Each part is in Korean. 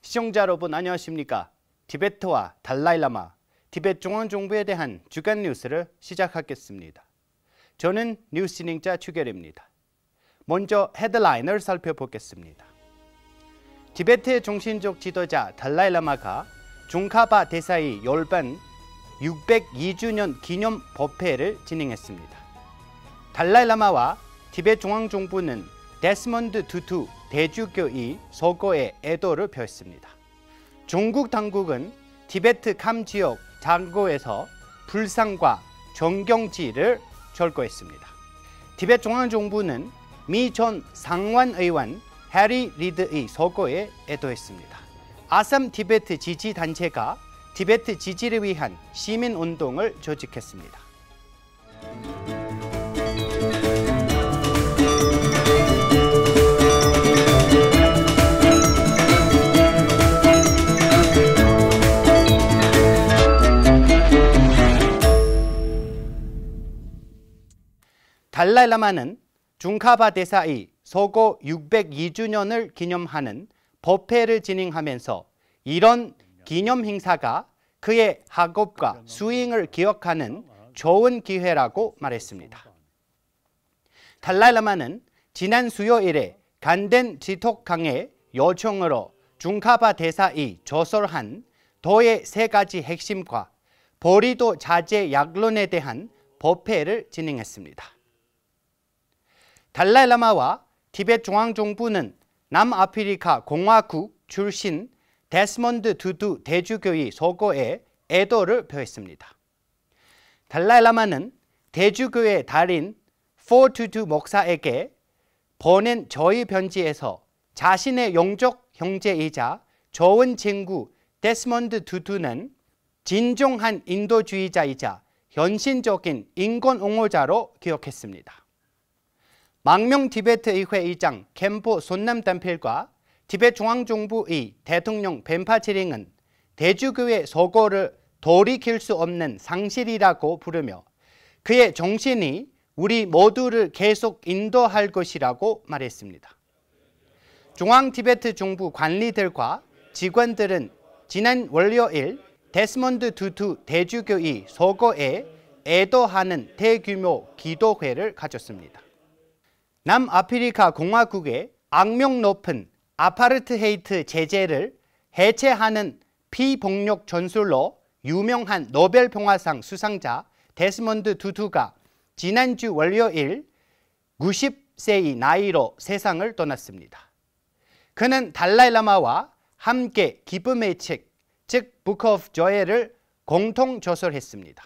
시청자 여러분 안녕하십니까? 티베트와 달라이라마, 티베트 중앙정부에 대한 주간 뉴스를 시작하겠습니다. 저는 뉴스 진행자 추결입니다. 먼저 헤드라인을 살펴보겠습니다. 티베트의 정신적 지도자 달라이라마가 중카바 대사의 열반 602주년 기념 법회를 진행했습니다. 달라이라마와 티베트 중앙정부는 데스몬드 투투 대주교의 서거에 애도를 표했습니다. 중국 당국은 티베트 캄 지역 장고에서 불상과 정경지를 철거했습니다. 티베트 중앙정부는 미 전 상원의원 해리 리드의 서거에 애도했습니다. 아삼 티베트 지지단체가 티베트 지지를 위한 시민운동을 조직했습니다. 달라이라마는 중카바 대사의 서거 602주년을 기념하는 법회를 진행하면서 이런 기념 행사가 그의 학업과 수행을 기억하는 좋은 기회라고 말했습니다. 달라이라마는 지난 수요일에 간덴 지톡강의 요청으로 중카바 대사의 조설한 도의 세 가지 핵심과 보리도 자제 약론에 대한 법회를 진행했습니다. 달라이라마와 티베트 중앙정부는 남아프리카 공화국 출신 데스몬드 투투 대주교의 서거에 애도를 표했습니다. 달라이라마는 대주교의 달인 포투투 목사에게 보낸 저희 편지에서 자신의 영적 형제이자 좋은 친구 데스몬드 투투는 진정한 인도주의자이자 헌신적인 인권 옹호자로 기억했습니다. 망명 티베트 의회 의장 켐포 손남담필과 티베트 중앙정부의 대통령 벤파치링은 대주교의 서거를 돌이킬 수 없는 상실이라고 부르며 그의 정신이 우리 모두를 계속 인도할 것이라고 말했습니다. 중앙 티베트 정부 관리들과 직원들은 지난 월요일 데스몬드 투투 대주교의 서거에 애도하는 대규모 기도회를 가졌습니다. 남아프리카 공화국의 악명 높은 아파르트헤이트 제재를 해체하는 피폭력 전술로 유명한 노벨 평화상 수상자 데스몬드 투투가 지난주 월요일 90세의 나이로 세상을 떠났습니다. 그는 달라이라마와 함께 기쁨의 책, 즉 Book of Joy를 공동 저술했습니다.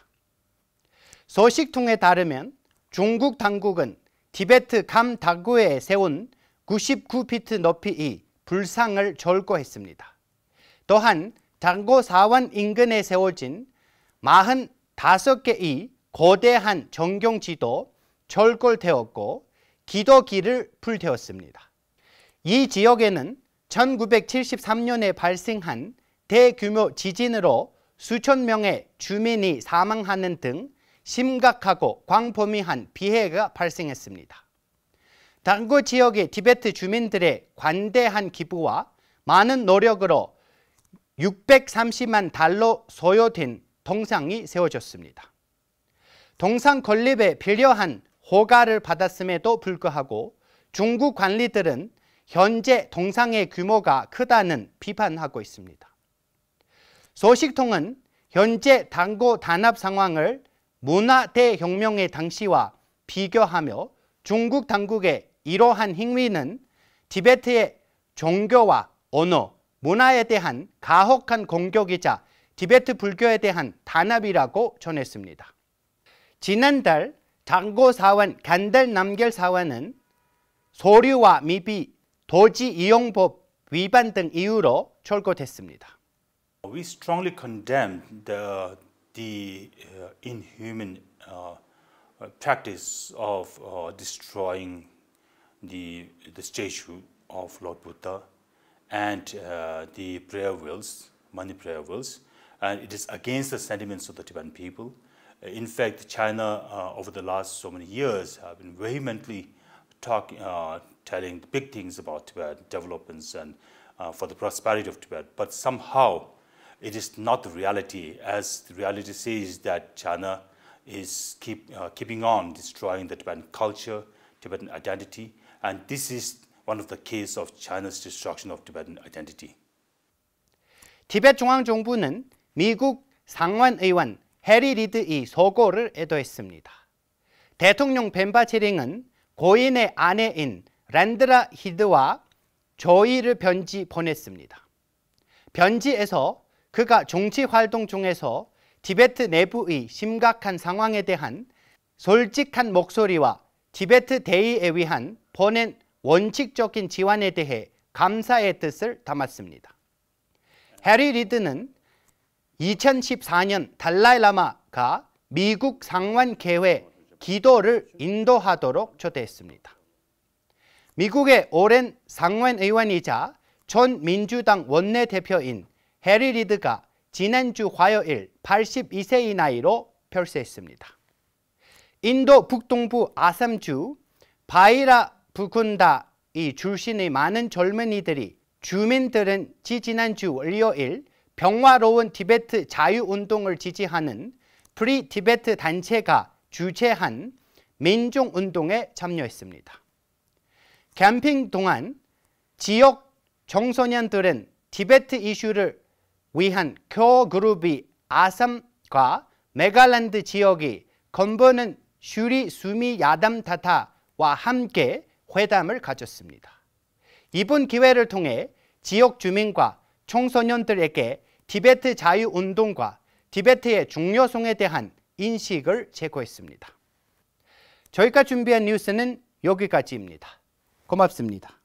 소식통에 따르면 중국 당국은 티베트 캄 다구에 세운 99피트 높이의 불상을 철거했습니다. 또한 당고 사원 인근에 세워진 45개의 거대한 정경지도 철거되었고 기도기를 불태웠습니다. 이 지역에는 1973년에 발생한 대규모 지진으로 수천 명의 주민이 사망하는 등 심각하고 광범위한 피해가 발생했습니다. 당고 지역의 티베트 주민들의 관대한 기부와 많은 노력으로 630만 달러 소요된 동상이 세워졌습니다. 동상 건립에 필요한 허가를 받았음에도 불구하고 중국 관리들은 현재 동상의 규모가 크다는 비판하고 있습니다. 소식통은 현재 당고 단합 상황을 문화 대혁명의 당시와 비교하며 중국 당국의 이러한 행위는 티베트의 종교와 언어, 문화에 대한 가혹한 공격이자 티베트 불교에 대한 단합이라고 전했습니다. 지난달 당고 사원 간달 남겔 사원은 소류와 미비, 도지 이용법 위반 등 이유로 철거됐습니다. We strongly condemn the inhuman practice of destroying the statue of Lord Buddha and the prayer wheels, money prayer wheels, and it is against the sentiments of the Tibetan people. In fact, China over the last so many years have been vehemently telling big things about Tibet developments and for the prosperity of Tibet. But somehow it is not the reality, as the reality says that China is keeping on destroying the Tibetan culture, Tibetan identity, and this is one of the cases of China's destruction of Tibetan identity. 티베트 중앙정부는 미국 상원의원 해리 리드의 서고를 애도했습니다. 대통령 벤바체링은 고인의 아내인 란드라 히드와 조의를 편지 보냈습니다. 편지에서 그가 정치 활동 중에서 티베트 내부의 심각한 상황에 대한 솔직한 목소리와 티베트 대의에 위한 보낸 원칙적인 지원에 대해 감사의 뜻을 담았습니다. 해리 리드는 2014년 달라이라마가 미국 상원개회 기도를 인도하도록 초대했습니다. 미국의 오랜 상원의원이자 전 민주당 원내대표인 해리 리드가 지난주 화요일 82세의 나이로 별세했습니다. 인도 북동부 아삼주 바이라 부군다의 출신의 많은 젊은이들이 주민들은 지난주 월요일 평화로운 티베트 자유운동을 지지하는 프리 티베트 단체가 주최한 민중운동에 참여했습니다. 캠핑 동안 지역 청소년들은 티베트 이슈를 위한 코어 그룹이 아삼과 메갈랜드 지역의 건보는 슈리 수미 야담 타타와 함께 회담을 가졌습니다. 이번 기회를 통해 지역 주민과 청소년들에게 티베트 자유운동과 티베트의 중요성에 대한 인식을 제고했습니다. 저희가 준비한 뉴스는 여기까지입니다. 고맙습니다.